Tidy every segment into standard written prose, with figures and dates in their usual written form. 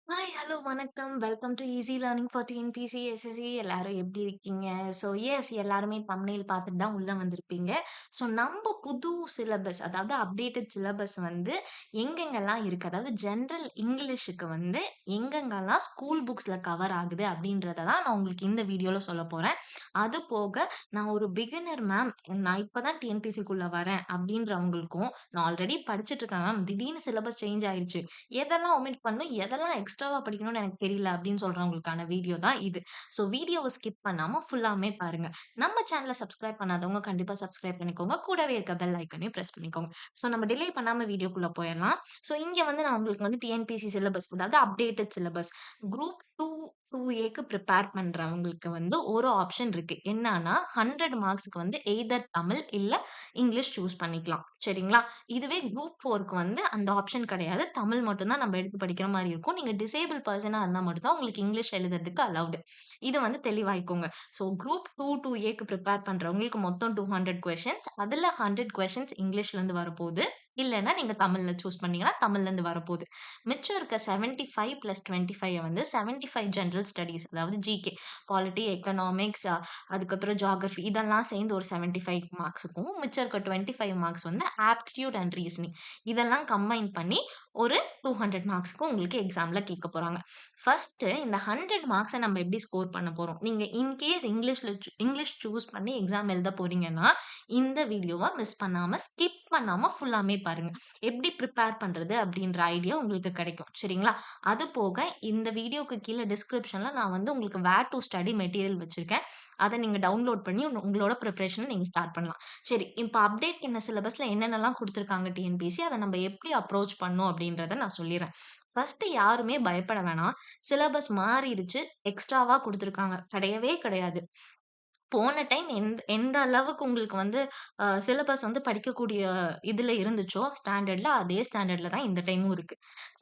Hello, வணக்கம். Welcome to easy learning for TNPSC, SSC. எல்லாரும் எப்படி இருக்கீங்க? எல்லாருமே தம்ப்நெயில் பார்த்துட்டு தான் உள்ள வந்திருப்பீங்க. நம்ப புது சிலபஸ், அதாவது அப்டேட்டட் சிலபஸ் வந்து எங்கெங்கலாம் இருக்கு? அதாவது ஜெனரல் இங்கிலீஷுக்கு வந்து எங்கெங்கலாம் ஸ்கூல் புக்ஸ்ல கவர் ஆகுது அப்படின்றத தான் நான் உங்களுக்கு இந்த வீடியோல சொல்லப் போறேன். அது போக நான் ஒரு பிகினர் மேம், நான் இப்ப தான் டிஎன்பிசிக்குள்ள வரேன் அப்படின்றவங்களுக்கும், நான் ஆல்ரெடி படிச்சுட்டு இருக்கேன் மேம், திடீர்னு சிலபஸ் சேஞ்ச் ஆயிருச்சு. எதெல்லாம் ஒமிட் பண்ணணும், எதெல்லாம் எக்ஸ்ட்ராவா படிக்கணும்னு எனக்கு தெரியல அப்படின்னு சொல்றவங்களுக்கான வீடியோ தான் இது. வீடியோவ ஸ்கிப் பண்ணாம ஃபுல்லாமே பாருங்க. நம்ம சேனல சப்ஸ்கிரைப் பண்ணாதவங்க கண்டிப்பா சப்ஸ்கிரைப் பண்ணிக்கோங்க. கூடவே இருக்க பெல் ஐகானையும் பிரஸ் பண்ணிக்கோங்க. நம்ம டிலே பண்ணாம வீடியோக்குள்ள போயிரலாம். இங்க வந்து நான் உங்களுக்கு வந்து டிஎன்பிசி சிலபஸ், அதாவது அப்டேட்டட் சிலபஸ் குரூப் 2 2ஏக்கு பிரிப்பேர் பண்றவங்களுக்கு வந்து ஒரு ஆப்ஷன் இருக்கு. என்னன்னா 100 மார்க்ஸ்க்கு வந்து எய்தர் தமிழ் இல்ல இங்கிலீஷ் சூஸ் பண்ணிக்கலாம். சரிங்களா? இதுவே குரூப் 4க்கு வந்து அந்த ஆப்ஷன் கிடையாது. தமிழ் மட்டும் தான் நம்ம எடுத்து படிக்கிற மாரி இருக்கும். நீங்க டிசேபிள் பெர்சனா இருந்தா மட்டும் தான் உங்களுக்கு இங்கிலீஷ் எழுதுறதுக்கு அலவுட். இது வந்து தெளிவாய்க்கோங்க. குரூப் 2 2ஏக்கு பிரிப்பேர் பண்றவங்களுக்கு மொத்தம் 200 கொஸ்டின்ஸ். அதுல 100 கொஸ்டின்ஸ் இங்கிலீஷ்ல இருந்து வரப்போது. இல்லன்னா நீங்க தமிழ்ல சூஸ் பண்ணீங்கன்னா தமிழ்ல இருந்து வரப்போது. மிச்சம் இருக்க 75 பிளஸ் 25 வந்து 75 ஜெனரல் ஸ்டடீஸ், அதாவது ஜிகே, பாலிட்டி, எக்கனாமிக்ஸ், அதுக்கப்புறம் ஜியோகிராஃபி இதெல்லாம் சேர்ந்து ஒரு 75 மார்க்ஸுக்கும், மிச்சம் இருக்க 25 மார்க்ஸ் வந்து ஆப்டிட்யூட் அண்ட் ரீசனிங் இதெல்லாம் கம்பைன் பண்ணி ஒரு 200 மார்க்ஸ்க்கு உங்களுக்கு எக்ஸாம்ல கேட்க போறாங்க. ஃபர்ஸ்ட் இந்த 100 மார்க்ஸ நம்ம எப்படி ஸ்கோர் பண்ண போறோம்? நீங்க இன் கேஸ் இங்கிலீஷ் சூஸ் பண்ணி எக்ஸாம் எழுத போறீங்கன்னா, இந்த வீடியோவ மிஸ் பண்ணாம, ஸ்கிப் பண்ணாம ஃபுல்லாமே பாருங்க. எப்படி பிரிப்பேர் பண்றது அப்படின்ற ஐடியா உங்களுக்கு கிடைக்கும். சரிங்களா? அது போக இந்த வீடியோக்கு கீழ டிஸ்கிரிப்ஷன்ல நான் வந்து உங்களுக்கு வேர் டூ ஸ்டடி மெட்டீரியல் வச்சிருக்கேன். அத நீங்க டவுன்லோட் பண்ணி உங்களோட பிரிப்பரேஷன நீங்க ஸ்டார்ட் பண்ணலாம். சரி, இப்ப அப்டேட் பண்ண சிலபஸ்ல என்னென்னலாம் குடுத்துருக்காங்க டிஎன்பிஎஸ்சி, அத நம்ம எப்படி அப்ரோச் பண்ணணும் அப்படின்றத நான் சொல்லிர்றேன். ஃபர்ஸ்ட் யாருமே பயப்பட வேணாம். சிலபஸ் மாறிருச்சு, எக்ஸ்ட்ராவா குடுத்துருக்காங்க. கிடையவே கிடையாது. போன டைம் எந்த எந்த அளவுக்கு உங்களுக்கு வந்து சிலபஸ் வந்து படிக்கக்கூடிய இதுல இருந்துச்சோ, ஸ்டாண்டர்ட்ல அதே ஸ்டாண்டர்ட்ல தான் இந்த டைமும் இருக்கு.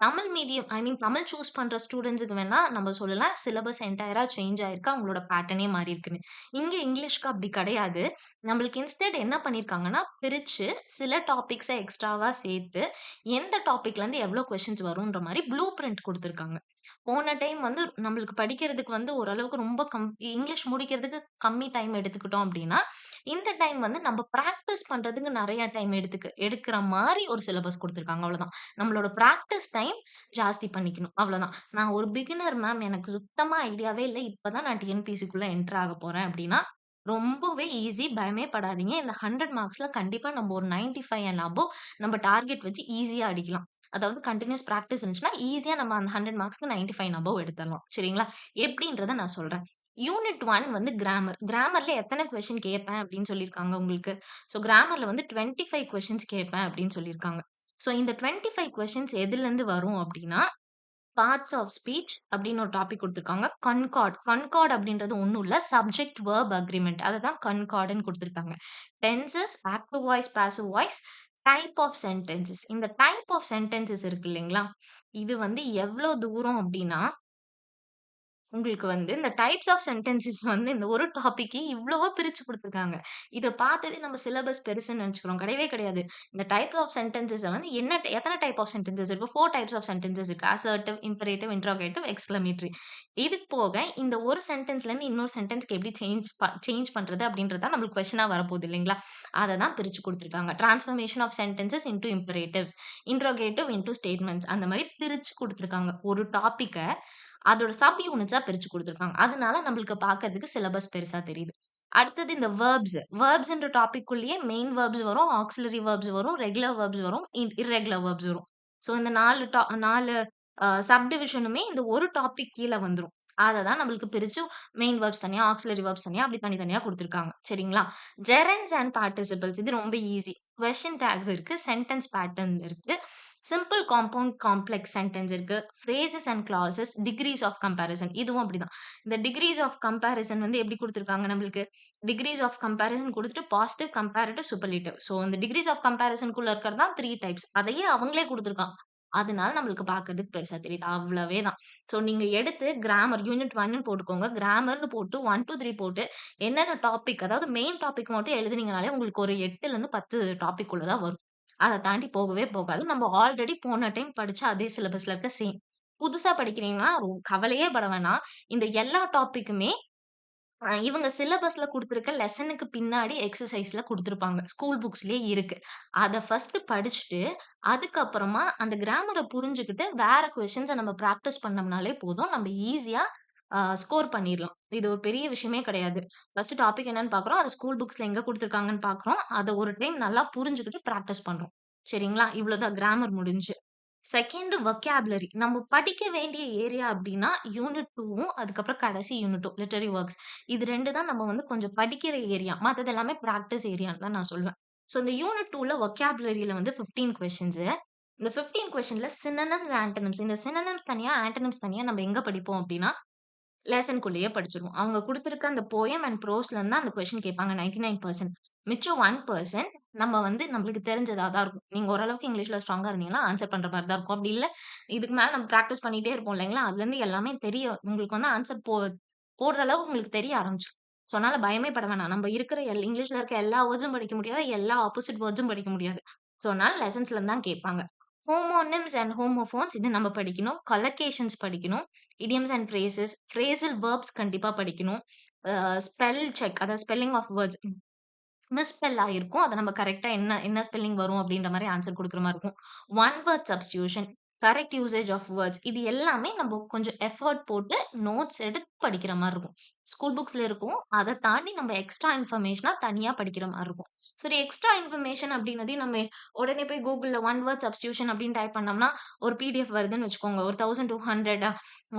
தமிழ் மீடியம் தமிழ் சூஸ் பண்ற ஸ்டூடண்ட்ஸ்க்கு வேணா நம்ம சொல்லலாம், சிலபஸ் என்டையரா சேஞ்ச் ஆயிருக்கு. அவங்களோட பேட்டர்னே மாறியிருக்குன்னு. இங்க இங்கிலீஷ்க்கு அப்படி கிடையாது. நம்மளுக்கு இன்ஸ்டெட் என்ன பண்ணியிருக்காங்கன்னா, பிரிச்சு சில டாபிக்ஸ எக்ஸ்ட்ராவா சேர்த்து, எந்த டாபிக்லேருந்து எவ்வளோ கொஸ்டின்ஸ் வரும்ன்ற மாரி ப்ளூ பிரிண்ட் குடுத்துருக்காங்க. போன டைம் வந்து நம்மளுக்கு படிக்கிறதுக்கு வந்து ஓரளவுக்கு ரொம்ப இங்கிலீஷ் முடிக்கிறதுக்கு கம்மி டைம் எடுத்துக்கிட்டோம் அப்டின்னா, இந்த டைம் வந்து நம்ம பிராக்டிஸ் பண்றதுக்கு நெறைய டைம் எடுக்குற மாரி ஒரு சிலபஸ் குடுத்துருக்காங்க அவ்வளோதான். நம்மளோட பிராக்டிஸ் டைம் ஜாஸ்தி பண்ணிக்கணும் அவ்வளோதான். நான் ஒரு பிகினர் மேம், எனக்கு சுத்தமா ஐடியாவே இல்ல. இப்ப தான் நான் டிஎன்பிசிக்குள்ள என்டர் ஆக போறேன் அப்டின்னா, ரொம்பவே ஈஸி. பயமே படாதீங்க. இந்த 100 மார்க்ஸ்ல கண்டிப்பா நம்ம ஒரு 95 அண்ட் அபோவ் நம்ம டார்கெட் வச்சு ஈஸியா அடிக்கலாம். அதாவது கன்டினியூஸ் பிராக்டிஸ் இருந்துச்சுன்னா, ஈஸியா நம்ம அந்த 100 மார்க்ஸ்க்கு 95 அபோவ் எடுத்துரலாம். சரிங்களா? எப்படின்றத நான் சொல்றேன். யூனிட் 1 வந்து கிராமர். கிராமர்ல எத்தன கொஸ்டின் கேட்பேன் அப்படின்னு சொல்லியிருக்காங்க உங்களுக்கு. கிராமர்ல வந்து 25 கொஸ்டின்ஸ் கேட்பேன் அப்படின்னு சொல்லியிருக்காங்க. இந்த 25 கொஸ்டின்ஸ் எதுலருந்து வரும் அப்படின்னா, பார்ட்ஸ் ஆஃப் ஸ்பீச் அப்படின்னு ஒரு டாபிக் குடுத்துருக்காங்க. கன்கார்ட். கன்கார்ட் அப்படின்றது ஒண்ணும் இல்ல. Subject, verb agreement. அததான் கன்கார்ட்ன்னு குடுத்துருக்காங்க. Tenses, active voice, passive voice, type of sentences. இந்த டைப் ஆஃப் சென்டென்சஸ் இருக்கு இல்லைங்களா? இது வந்து எவ்ளோ தூரம் அப்டின்னா, உங்களுக்கு வந்து இந்த டைப்ஸ் ஆஃப் சென்டென்சஸ் வந்து இந்த ஒரு டாபிக்கே இவ்வளவோ பிரிச்சு குடுத்துருக்காங்க. இத பார்த்ததே நம்ம சிலபஸ் பெருசுன்னு நெனச்சுக்கிறோம். கிடையவே கிடையாது. இந்த டைப் ஆஃப் சென்டென்சஸ வந்து எத்தன டைப் ஆஃப் சென்டென்சஸ் இருக்கு? 4 டைப்ஸ் ஆஃப் சென்டென்சஸ் இருக்கு. Assertive, imperative, interrogative, exclamatory. இது போக இந்த ஒரு சென்டென்ஸ்லேருந்து இன்னொரு சென்டென்ஸ்க்கு எப்படி சேஞ்ச் பண்றது அப்படின்றது தான் நம்மளுக்கு கொஸ்டினா வரப்போகுது இல்லைங்களா? அத தான் பிரிச்சு குடுத்துருக்காங்க. Transformation of sentences into imperatives, interrogative into statements அந்த மாரி பிரிச்சு குடுத்துருக்காங்க. ஒரு டாபிக்க அதோட சப் யூனிட்ஸா பிரிச்சு குடுத்துருக்காங்க. அதனால நம்மளுக்கு பார்க்கறதுக்கு சிலபஸ் பெருசா தெரியுது. அடுத்தது இந்த வெர்ப்ஸ். வெர்ப்ஸ்ன்ற டாபிக்குள்ளேயே மெயின் வெர்ப்ஸ் வரும், ஆக்ஸிலரி வெர்ப்ஸ் வரும், ரெகுலர் வெர்ப்ஸ் வரும், இர்ரெகுலர் வெர்ப்ஸ் வரும். இந்த 4 சப் டிவிஷனுமே இந்த ஒரு டாபிக் கீழ வந்துரும். அத தான் நம்மளுக்கு பிரிச்சு மெயின் வெர்ப்ஸ் தனியா, ஆக்ஸிலரி வெர்ப்ஸ் தனியா, அப்படி தனித்தனியா குடுத்துருக்காங்க. சரிங்களா? ஜெரண்ட்ஸ் அண்ட் பார்ட்டிசிபிள்ஸ் இது ரொம்ப ஈஸி. குவெஷன் டாக்ஸ் இருக்கு, சென்டென்ஸ் பேட்டர்ன் இருக்கு, சிம்பிள், காம்பவுண்ட், காம்ப்ளெக்ஸ் சென்டென்ஸ் இருக்கு, phrases and clauses, degrees of comparison இதுவும் அப்படிதான். இந்த டிகிரீஸ் ஆஃப் கம்பேரிசன் வந்து எப்படி குடுத்துருக்காங்க நம்மளுக்கு? டிகிரீஸ் ஆஃப் கம்பேரிசன் குடுத்துட்டு பாசிட்டிவ், கம்பேரிட்டிவ், சூப்பர்லேட்டிவ். இந்த டிகிரீஸ் ஆஃப் கம்பேரிசன்க்குள்ள இருக்கிறது தான் 3 டைப்ஸ். அதையே அவங்களே குடுத்துருக்காங்க. அதனால நம்மளுக்கு பார்க்கறதுக்கு பெருசா தெரியுது. அவ்வளவே தான். நீங்க எடுத்து கிராமர் யூனிட் 1ன்னு போட்டுக்கோங்க. கிராமர்ன்னு போட்டு 1, 2, 3 போட்டு என்னென்ன டாபிக், அதாவது மெயின் டாபிக் மட்டும் எழுதுனீங்கனாலே உங்களுக்கு ஒரு 8லிருந்து 10 டாபிக் உள்ள தான் வரும். அத தாண்டி போகவே போகாது. நம்ம ஆல்ரெடி போன டைம் படிச்ச அதே சிலபஸ்ல இருக்க சேம். புதுசா படிக்கிறீங்கன்னா கவலையே பட வேணாம். இந்த எல்லா டாபிக்குமே இவங்க சிலபஸ்ல குடுத்திருக்க லெசனுக்கு பின்னாடி எக்ஸர்சைஸ்ல குடுத்திருப்பாங்க. ஸ்கூல் புக்ஸ்லயே இருக்கு. அத ஃபர்ஸ்ட்டு படிச்சுட்டு, அதுக்கப்புறமா அந்த கிராமர புரிஞ்சுகிட்டு, வேற கொஸ்டின்ஸ நம்ம பிராக்டிஸ் பண்ணோம்னாலே போதும். நம்ம ஈஸியா ஸ்கோர் பண்ணிர்லாம். இது ஒரு பெரிய விஷயமே கிடையாது. ஃபர்ஸ்ட்டு டாபிக் என்னன்னு பார்க்குறோம். அது ஸ்கூல் புக்ஸ்ல எங்க குடுத்துருக்காங்கன்னு பார்க்குறோம். அத ஒரு டைம் நல்லா புரிஞ்சுகிட்டு பிராக்டிஸ் பண்றோம். சரிங்களா? இவ்வளோதான் கிராமர் முடிஞ்சுச்சு. Second vocabulary. நம்ம படிக்க வேண்டிய ஏரியா அப்டின்னா, யூனிட் 2வும் அதுக்கப்புறம் கடைசி யூனிட்டும் லிட்டரரி வொர்க்ஸ். இது 2 தான் நம்ம வந்து கொஞ்சம் படிக்கிற ஏரியா. மத்தது எல்லாமே பிராக்டிஸ் ஏரியான்னு தான் நான் சொல்லுவேன். ஸோ இந்த யூனிட் 2ல வொக்காபுலரில வந்து 15 கொஸ்டின்ஸு. இந்த 15 கொஸ்டின்ல சினோனிம்ஸ், ஆன்டோனிம்ஸ் இந்த சினோனிம்ஸ் தனியா, ஆன்டோனிம்ஸ் தனியா நம்ம எங்க படிப்போம் அப்டின்னா, லெசன்க்குள்ளேயே படிச்சுருவோம். அவங்க குடுத்திருக்க அந்த போயம் அண்ட் ப்ரோஸ்லருந்து தான் அந்த கொஸ்டின் கேட்பாங்க 99% மிச்சம் 1% நம்ம வந்து நம்மளுக்கு தெரிஞ்சதா தான் இருக்கும். நீங்க ஓரளவுக்கு இங்கிலீஷ்ல ஸ்ட்ராங்கா இருந்தீங்கன்னா, ஆன்ஸர் பண்ற மாரி தான் இருக்கும். அப்படி இல்ல, இதுக்கு மேல நம்ம பிராக்டிஸ் பண்ணிட்டே இருப்போம் இல்லைங்களா? அதுலருந்து எல்லாமே உங்களுக்கு வந்து ஆன்ஸர் போடுற அளவுக்கு உங்களுக்கு தெரிய ஆரம்பிச்சுரும். ஸோ, அதனால பயமே பட வேணாம். நம்ம இருக்கிற இங்கிலீஷ்ல இருக்க எல்லா வேர்ட்ஸும் படிக்க முடியாது. எல்லா ஆப்போசிட் வேர்ட்ஸும் படிக்க முடியாது. ஸோ, அதனால லெசன்ஸ்லருந்து தான் கேட்பாங்க. ஹோமோனிம்ஸ் அண்ட் ஹோமோஃபோன்ஸ் இது நம்ம படிக்கணும். கொலோகேஷன்ஸ் படிக்கணும். Idioms and phrases, phrasal verbs கண்டிப்பா படிக்கணும். ஸ்பெல் செக் அதாவது ஸ்பெல்லிங் ஆஃப் வேர்ட்ஸ் மிஸ்ஸ்பெல் ஆயிருக்கும். அத நம்ம கரெக்ட்டா என்ன என்ன ஸ்பெல்லிங் வரும் அப்டின்ற மாரி ஆன்ஸர் குடுக்குற மாரி இருக்கும். One word substitution, correct usage of words இது எல்லாமே நம்ம கொஞ்சம் எஃபோர்ட் போட்டு நோட்ஸ் எடுத்து படிக்கிற மாரி இருக்கும். ஸ்கூல் புக்ஸ்ல இருக்கும். அத தாண்டி நம்ம எக்ஸ்ட்ரா இன்ஃபர்மேஷனா தனியா படிக்கிற மாரி இருக்கும். சரி எக்ஸ்ட்ரா இன்ஃபர்மேஷன் அப்டின்னதையும் நம்ம உடனே போய் Googleல ஒன் வேர்ட் சப்ஸ்டிடியூஷன் அப்டின்னு டைப் பண்ணோம்னா, ஒரு பிடிஎஃப் வருதுன்னு வச்சுக்கோங்க. ஒரு 1200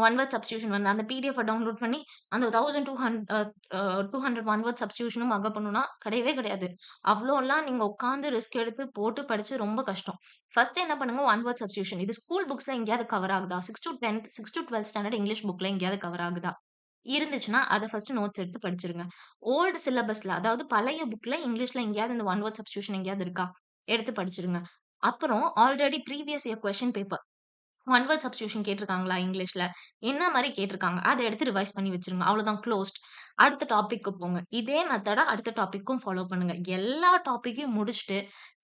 ஒன் வேர்ட் சப்ஸ்டிடியூஷன் வருது. அந்த பிடிஎஃப்ப டவுன்லோட் பண்ணி அந்த 200 ஒன் வேர்ட் சப்ஸ்டிடியூஷனும் மக்கப் பண்ணணும்னா கிடையவே கிடையாது. அவ்ளோலாம் நீங்க உட்கார்ந்து ரிஸ்க் எடுத்து போட்டு படிச்சு ரொம்ப கஷ்டம். ஃபர்ஸ்ட் என்ன பண்ணுங்க ஒன் வேர்ட் சப்ஸ்டிடியூஷன். இது ஸ்கூல் புக்ஸ்ல எங்கேயாவது கவர் ஆகுதா? 6 to 12th ஸ்டாண்டர்ட் இங்கிலீஷ் புக்ல எங்கேயாவது கவர் ஆகுதா? இருந்துச்சுன்னா, அத ஃபர்ஸ்ட் நோட்ஸ் எடுத்து படிச்சுருங்க. ஓல்டு சிலபஸ்ல அதாவது பழைய புக்ல இங்கிலீஷ்ல எங்கேயாவது இந்த ஒன் வேர்ட் சப்ஸ்டிடியூஷன் எங்கேயாவது இருக்கா? எடுத்து படிச்சுருங்க. அப்புறம் already previous year question paper one word substitution கேட்டிருக்காங்களா இங்கிலீஷ்ல? என்ன மாரி கேட்டிருக்காங்க? அத எடுத்து ரிவைஸ் பண்ணி வச்சுருங்க. அவ்வளோதான் குளோஸ்ட். அடுத்த டாபிக்கு போங்க. இதே மெத்தட அடுத்த டாபிக்கும் ஃபாலோ பண்ணுங்க. எல்லா டாபிக்கையும் முடிச்சுட்டு,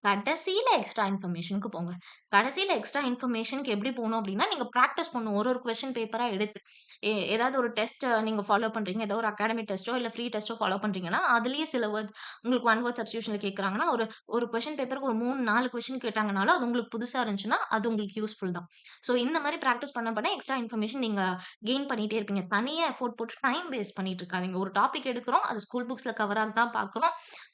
கடைசியில எக்ஸ்ட்ரா இன்ஃபர்மேஷன்க்கு போங்க. கடைசியில எக்ஸ்ட்ரா இன்ஃபர்மேஷன்க்கு எப்படி போணும் அப்படின்னா, நீங்க பிராக்டிஸ் பண்ணணும். ஒரு ஒரு கொஸ்டின் பேப்பரா எடுத்து. ஏதாவது ஒரு டெஸ்ட் நீங்க ஃபாலோ பண்றீங்க. ஏதோ ஒரு அகாடமிக் டெஸ்ட்டோ, இல்ல ஃப்ரீ டெஸ்ட்டோ ஃபாலோ பண்றீங்கன்னா, அதிலேயே சில வேர்ட்ஸ் உங்களுக்கு ஒன் வேர்ட் சப்ஸ்டிடியூஷன்ல கேட்கறாங்கன்னா, ஒரு ஒரு கொஸ்டின் பேப்பருக்கு ஒரு 3, 4 கொஸ்டின் கேட்டாங்கனாலும், அது உங்களுக்கு புதுசா இருந்துச்சுன்னா, அது உங்களுக்கு யூஸ்ஃபுல் தான். ஸோ இந்த மாரி பிராக்டிஸ் பண்ண எக்ஸ்ட்ரா இன்ஃபர்மேஷன் நீங்க கெயின் பண்ணிட்டே இருப்பீங்க. தனியா எஃபோர்ட் போட்டு டைம் வேஸ்ட் பண்ணிட்டு இருக்காதீங்க. ஒரு டாபிக் எடுக்குறோம். அது ஸ்கூல் புக்ஸ்ல கவர் ஆகுதா பார்க்குறோம்.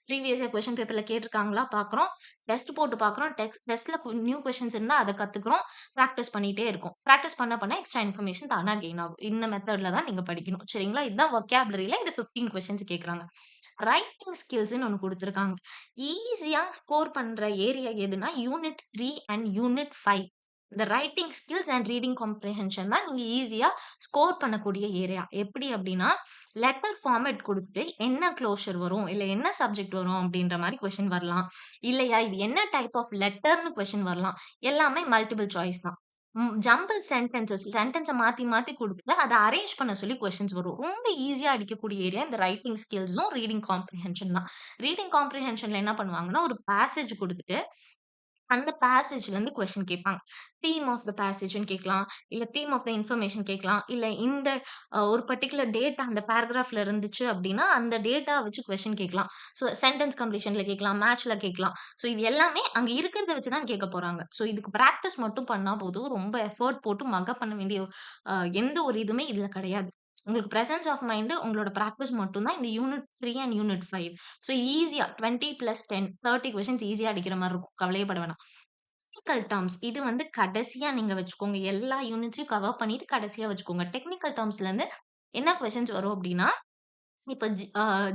ப்ரீவியஸ் இயர் கொஸ்டின் பேப்பர்ல கேட்டிருக்காங்களா பார்க்குறோம். டெஸ்ட் போட்டு பார்க்குறோம். டெஸ்ட்ல நியூ கொஸ்டின்ஸ் இருந்தா அத கத்துக்குறோம். பிராக்டிஸ் பண்ணிட்டே இருக்கோம். பிராக்டிஸ் பண்ண எக்ஸ்ட்ரா இன்ஃபர்மேஷன் தானா கெயின் ஆகும். இந்த மெத்தட்ல தான் நீங்க படிக்கணும். சரிங்களா? இதுதான் வொக்காபுலரில இந்த 15 கொஸ்டின்ஸ் கேட்குறாங்க. ரைட்டிங் ஸ்கில்ஸ்ன்னு ஒண்ணு குடுத்துருக்காங்க. ஈஸியா ஸ்கோர் பண்ற ஏரியா எதுன்னா, யூனிட் 3 அண்ட் யூனிட் 5. இந்த writing skills and reading comprehension தான் நீங்க ஈஸியா ஸ்கோர் பண்ணக்கூடிய ஏரியா. எப்படி அப்டின்னா, லெட்டர் ஃபார்மேட் குடுத்துட்டு என்ன குளோஷர் வரும்? இல்ல என்ன சப்ஜெக்ட் வரும்? அப்டின்ற மாரி கொஸ்டின் வரலாம். இல்லையா இது என்ன டைப் ஆஃப் லெட்டர்ன்னு கொஸ்டின் வரலாம். எல்லாமே மல்டிபிள் சாய்ஸ் தான். ஜம்பிள் சென்டென்ஸ மாத்தி மாத்தி குடுத்துட்டு, அத அரேஞ்ச் பண்ண சொல்லி கொஸ்டின்ஸ் வரும். ரொம்ப ஈஸியா அடிக்கக்கூடிய ஏரியா இந்த ரைட்டிங் ஸ்கில்ஸும், ரீடிங் காம்ப்ரிஹென்ஷன் தான். ரீடிங் காம்ப்ரிஹென்ஷன்ல என்ன பண்ணுவாங்கன்னா, ஒரு பேசேஜ் குடுத்துட்டு அந்த பேசேஜ்லருந்து கொஸ்டின் கேட்பாங்க. தீம் ஆஃப் த பேசேஜ்ன்னு கேட்கலாம். இல்ல தீம் ஆஃப் த இன்ஃபர்மேஷன் கேட்கலாம். இல்ல இந்த ஒரு பர்ட்டிகுலர் டேட்டா அந்த பேராகிராஃப்ல இருந்துச்சு அப்டின்னா, அந்த டேட்டா வச்சு கொஸ்டின் கேட்கலாம். ஸோ சென்டென்ஸ் கம்ப்ளீஷன்ல கேட்கலாம். மேட்ச்ல கேட்கலாம். ஸோ இது எல்லாமே அங்க இருக்கிறத வச்சு தான் கேட்க போறாங்க. ஸோ இதுக்கு பிராக்டிஸ் மட்டும் பண்ணா போதும். ரொம்ப எஃபோர்ட் போட்டு மக்கப் பண்ண வேண்டிய எந்த ஒரு இதுவுமே இதுல கிடையாது. உங்களுக்கு பிரசன்ஸ் ஆஃப் மைண்ட் உங்களோட பிராக்டிஸ் மட்டும் தான் இந்த யூனிட் 3 அண்ட் யூனிட் 5. ஸோ ஈஸியா 20+10 30 கொஸ்டின்ஸ் ஈஸியா அடிக்கிற மாரி இருக்கும். கவலையே பட வேணாம். டெக்னிக்கல் டெர்ம்ஸ் இது வந்து கடைசியா நீங்க வச்சுக்கோங்க. எல்லா யூனிட்ஸையும் கவர் பண்ணிட்டு கடைசியா வச்சுக்கோங்க. டெக்னிக்கல் டெர்ம்ஸ்லருந்து என்ன கொஸ்டின்ஸ் வரும் அப்டின்னா, இப்ப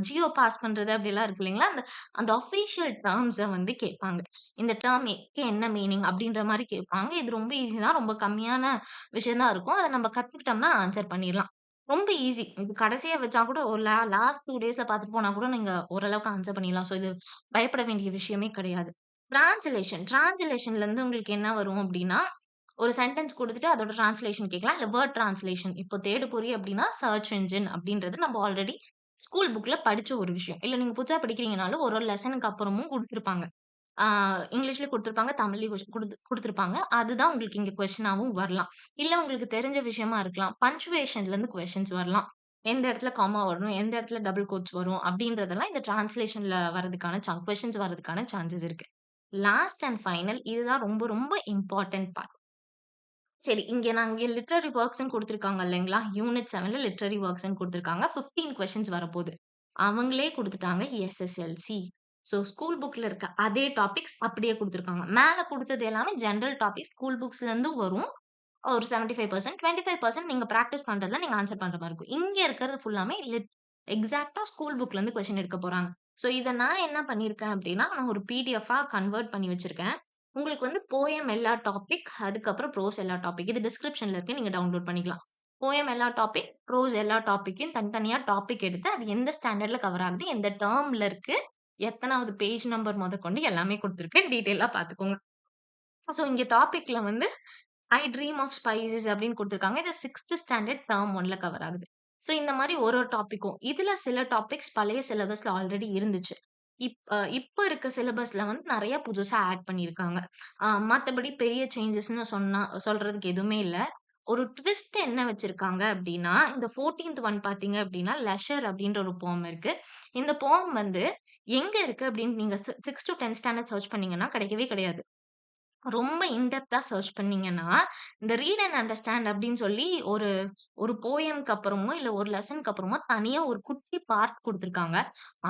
ஜியோ பாஸ் பண்றது அப்டிலாம் இருக்கு இல்லைங்களா? அந்த அந்த அஃபிஷியல் டெர்ம்ஸ வந்து கேட்பாங்க. இந்த டெர்ம்க்கு என்ன மீனிங் அப்டின்ற மாரி கேட்பாங்க. இது ரொம்ப ஈஸி தான். ரொம்ப கம்மியான விஷயம் தான் இருக்கும். அத நம்ம கத்துக்கிட்டோம்னா ஆன்சர் பண்ணிர்லாம். ரொம்ப ஈஸி. இது கடைசியா வச்சா கூட ஒரு லாஸ்ட் 2 டேஸ்ல பார்த்துட்டு போனா கூட நீங்க ஓரளவுக்கு ஆன்சர் பண்ணிடலாம். ஸோ இது பயப்பட வேண்டிய விஷயமே கிடையாது. டிரான்ஸ்லேஷன்லருந்து உங்களுக்கு என்ன வரும் அப்டின்னா, ஒரு சென்டென்ஸ் குடுத்துட்டு அதோட டிரான்ஸ்லேஷன் கேட்கலாம். இல்ல வேர்ட் டிரான்ஸ்லேஷன். இப்போ தேடுபொறி அப்டின்னா, சர்ச் என்ஜின் அப்டின்றது நம்ம ஆல்ரெடி ஸ்கூல் புக்ல படிச்ச ஒரு விஷயம். இல்ல நீங்க புதுசா படிக்கிறீங்கனாலும் ஒரு ஒரு லெசனுக்கு அப்புறமும் குடுத்துருப்பாங்க. ஆ இங்கிலீஷ்லயும் குடுத்துருப்பாங்க, தமிழ்லயும் குடுத்துருப்பாங்க. அதுதான் உங்களுக்கு இங்க கொஸ்டினாவும் வரலாம். இல்ல உங்களுக்கு தெரிஞ்ச விஷயமா இருக்கலாம். பங்க்சுவேஷன்லேருந்து கொஸ்டின்ஸ் வரலாம். எந்த இடத்துல காமா வரணும், எந்த இடத்துல டபுள் கோட்ஸ் வரும் அப்படின்றதெல்லாம் இந்த டிரான்ஸ்லேஷன்ல வரதுக்கான கொஸ்டின்ஸ் வரதுக்கான சான்சஸ் இருக்கு. லாஸ்ட் அண்ட் ஃபைனல் இதுதான் ரொம்ப ரொம்ப இம்பார்ட்டன்ட் பார்ட். சரி, இங்க லிட்டரரி வொர்க்ஸ்ன்னு குடுத்துருக்காங்க இல்லைங்களா? யூனிட் 7ல லிட்டரரி வொர்க்ஸ்ன்னு குடுத்துருக்காங்க. 15 கொஸ்டின்ஸ் வரப்போது. அவங்களே குடுத்துட்டாங்க எஸ்எஸ்எல்சி. ஸோ ஸ்கூல் புக்ல இருக்க அதே டாபிக்ஸ் அப்படியே குடுத்துருக்காங்க. மேல குடுத்தது எல்லாமே ஜெனரல் டாபிக்ஸ் ஸ்கூல் புக்ஸ்லருந்து வரும். ஒரு 75% 25% நீங்க பிராக்டிஸ் பண்றதுல நீங்க ஆன்ஸர் பண்ற மாரி இருக்கும். இங்க இருக்கிறது ஃபுல்லாமே எக்ஸாக்ட்டா ஸ்கூல் புக்லருந்து கொஸ்டின் எடுக்க போறாங்க. ஸோ இத நான் என்ன பண்ணியிருக்கேன் அப்டின்னா, நான் ஒரு பிடிஎஃப்பா கன்வெர்ட் பண்ணி வச்சிருக்கேன். உங்களுக்கு வந்து போயம் எல்லா டாபிக், அதுக்கப்புறம் ப்ரோஸ் எல்லா டாபிக். இது டிஸ்கிரிப்ஷன்ல இருக்கு. நீங்க டவுன்லோட் பண்ணிக்கலாம். போயம் எல்லா டாபிக், ப்ரோஸ் எல்லா டாபிக்கையும் தனித்தனியா டாபிக் எடுத்து, அது எந்த ஸ்டாண்டர்ட்ல கவர் ஆகுது, எந்த டெர்ம்ல இருக்கு, எத்தனாவது பேஜ் நம்பர் மொதற்கொண்டு எல்லாமே குடுத்துருக்கேன். டீட்டெயிலா பார்த்துக்கோங்க. ஸோ இங்க டாபிக்ல வந்து ஐ ட்ரீம் ஆஃப் ஸ்பைசஸ் அப்படின்னு குடுத்துருக்காங்க. இது 6த் ஸ்டாண்டர்ட் டெர்ம் 1ல கவர் ஆகுது. ஸோ இந்த மாரி ஒரு ஒரு டாபிக்கும். இதுல சில டாபிக்ஸ் பழைய சிலபஸ்ல ஆல்ரெடி இருந்துச்சு. இப்ப இருக்க சிலபஸ்ல வந்து நெறைய புதுசா ஆட் பண்ணியிருக்காங்க. மத்தபடி பெரிய சேஞ்சஸ்ன்னு சொல்றதுக்கு எதுவுமே இல்ல. ஒரு ட்விஸ்ட் என்ன வச்சிருக்காங்க அப்டின்னா, இந்த 14த் ஒன் பார்த்தீங்க அப்டின்னா, லெஷர் அப்டின்ற ஒரு போயம் இருக்கு. இந்த போயம் வந்து எங்க இருக்கு அப்டின்னு நீங்க 6 டூ 10 ஸ்டாண்டர்ட் சர்ச் பண்ணீங்கன்னா கிடைக்கவே கிடையாது. ரொம்ப இன் டெப்த்தா சர்ச் பண்ணீங்கன்னா, இந்த ரீட் அண்ட் அண்டர்ஸ்டாண்ட் அப்டின்னு சொல்லி ஒரு ஒரு போயம்க்கு அப்புறமோ, இல்ல ஒரு லெசன்க்கு அப்புறமோ தனியா ஒரு குட்டி பார்ட் குடுத்துருக்காங்க.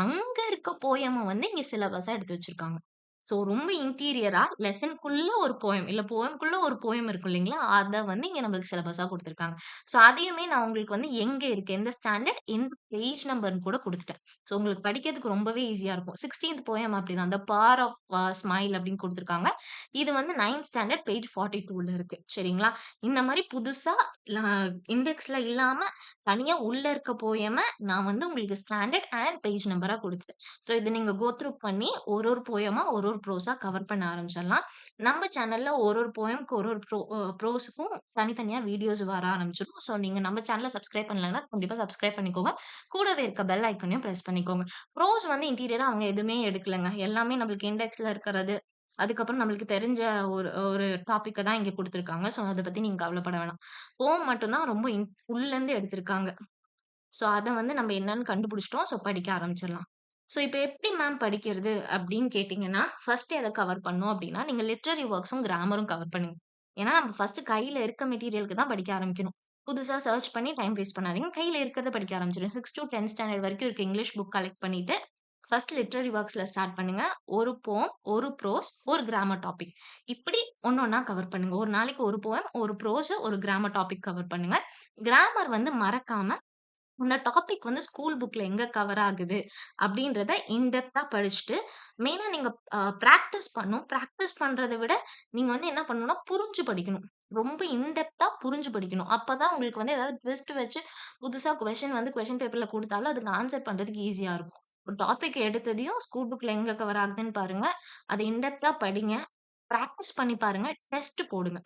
அங்க இருக்க போயம வந்து இங்க சிலபஸா எடுத்து வச்சிருக்காங்க. ஸோ ரொம்ப இன்டீரியரா லெசன்க்குள்ள ஒரு போயம், இல்ல போயம்க்குள்ள ஒரு போயம் இருக்கும் இல்லைங்களா? அத வந்து இங்க நம்மளுக்கு சிலபஸா குடுத்துருக்காங்க. ஸோ அதையுமே நான் உங்களுக்கு வந்து எங்க இருக்கு, எந்த ஸ்டாண்டர்ட், எந்த பேஜ் நம்பர்ன்னு கூட குடுத்துட்டேன். ஸோ உங்களுக்கு படிக்கிறதுக்கு ரொம்பவே ஈஸியா இருக்கும். 16த் போயம் அப்படிதான். "த பவர் ஆஃப் ஸ்மைல்" அப்படின்னு குடுத்துருக்காங்க. இது வந்து 9த் ஸ்டாண்டர்ட் பேஜ் 42ல இருக்கு. சரிங்களா? இந்த மாரி புதுசா ல இண்டெக்ஸ்ல இல்லாம, தனியா உள்ள இருக்க போயம நான் வந்து உங்களுக்கு ஸ்டாண்டர்ட் அண்ட் பேஜ் நம்பரா குடுத்துட்டேன். ஸோ இத நீங்க கோ த்ரூ பண்ணி ஒரு ஒரு போயமா, ஒரு ஒரு ப்ரோஸா கவர் பண்ண ஆரம்பிச்சிடலாம். நம்ம சேனல்ல ஒரு ஒரு போயம்க்கு ஒரு ஒரு ப்ரோஸுக்கும் தனித்தனியா வீடியோஸ் வர ஆரம்பிச்சிரும். ஸோ நீங்க நம்ம சேனல சப்ஸ்கிரைப் பண்ணலன்னா, கண்டிப்பா சப்ஸ்கிரைப் பண்ணிக்கோங்க. கூடவே இருக்க பெல் ஐகானையும் பிரஸ் பண்ணிக்கோங்க. ப்ரோஸ் வந்து இன்டீரியரா அவங்க எதுவுமே எடுக்கலங்க. எல்லாமே நம்மளுக்கு இண்டெக்ஸ்ல இருக்கிறது. அதுக்கப்புறம் நம்மளுக்கு தெரிஞ்ச ஒரு ஒரு டாபிக்க தான் இங்க குடுத்துருக்காங்க. ஸோ அத பத்தி நீங்க கவலைப்பட வேணாம். போம் மட்டும் தான் ரொம்ப உள்ளருந்து எடுத்திருக்காங்க. ஸோ அத வந்து நம்ம என்னன்னு கண்டுபிடிச்சுட்டோம். ஸோ படிக்க ஆரம்பிச்சிடலாம். ஸோ இப்ப எப்படி மேம் படிக்கிறது அப்படின்னு கேட்டீங்கன்னா, ஃபர்ஸ்ட் எத கவர் பண்ணணும் அப்படின்னா, நீங்க லிட்டரரி வொர்க்ஸும், கிராமரும் கவர் பண்ணுங்க. ஏன்னா நம்ம ஃபர்ஸ்ட் கையில இருக்க மெட்டீரியலுக்கு தான் படிக்க ஆரம்பிக்கணும். புதுசா சர்ச் பண்ணி டைம் வேஸ்ட் பண்ணாதீங்க. கையில இருக்கிறத படிக்க ஆரம்பிச்சுருங்க. 6 டூ 10 ஸ்டாண்டர்ட் வரைக்கும் இருக்க இங்கிலீஷ் புக் கலெக்ட் பண்ணிட்டு, ஃபர்ஸ்ட் லிட்டரரி வொர்க்ஸ்ல ஸ்டார்ட் பண்ணுங்க. ஒரு போம், ஒரு ப்ரோஸ், ஒரு கிராமர் டாபிக். இப்படி ஒண்ணொண்ணா கவர் பண்ணுங்க. ஒரு நாளைக்கு ஒரு போயம், ஒரு ப்ரோஸ், ஒரு கிராமர் டாபிக் கவர் பண்ணுங்க. கிராமர் வந்து மறக்காம இந்த டாபிக் வந்து ஸ்கூல் புக்ல எங்க கவர் ஆகுது அப்படின்றத இன் டெப்த்தா படிச்சுட்டு, மெயினா நீங்க பிராக்டிஸ் பண்ணணும். பிராக்டிஸ் பண்றத விட, நீங்க வந்து என்ன பண்ணணும்னா, புரிஞ்சு படிக்கணும். ரொம்ப இன் டெப்த்தா புரிஞ்சு படிக்கணும். அப்பதான் உங்களுக்கு வந்து ஏதாவது ட்விஸ்ட் வச்சு புதுசா கொஸ்டின் வந்து கொஸ்டின் பேப்பர்ல குடுத்தாலும், அதுக்கு ஆன்சர் பண்றதுக்கு ஈஸியா இருக்கும். ஒரு டாபிக் எடுத்ததையும் ஸ்கூல் புக்ல எங்க கவர் ஆகுதுன்னு பாருங்க. அத இன் டெப்த்தா படிங்க. பிராக்டிஸ் பண்ணி பாருங்க. டெஸ்ட் போடுங்க.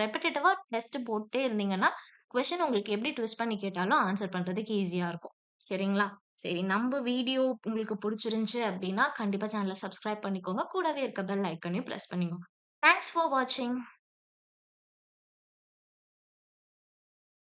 ரெப்பிட்டிட்டிவா டெஸ்ட் போட்டே இருந்தீங்கன்னா, கொஸ்டின் உங்களுக்கு எப்படி ட்விஸ்ட் பண்ணி கேட்டாலும் ஆன்சர் பண்றதுக்கு ஈஸியா இருக்கும். சரிங்களா? சரி, நம்ப வீடியோ உங்களுக்கு புடிச்சிருந்துச்சு அப்டின்னா, கண்டிப்பா சேனல சப்ஸ்கிரைப் பண்ணிக்கோங்க. கூடவே இருக்க பெல் ஐகானையும் பிரஸ் பண்ணிக்கோங்க. தேங்க்ஸ் ஃபார் வாட்சிங்.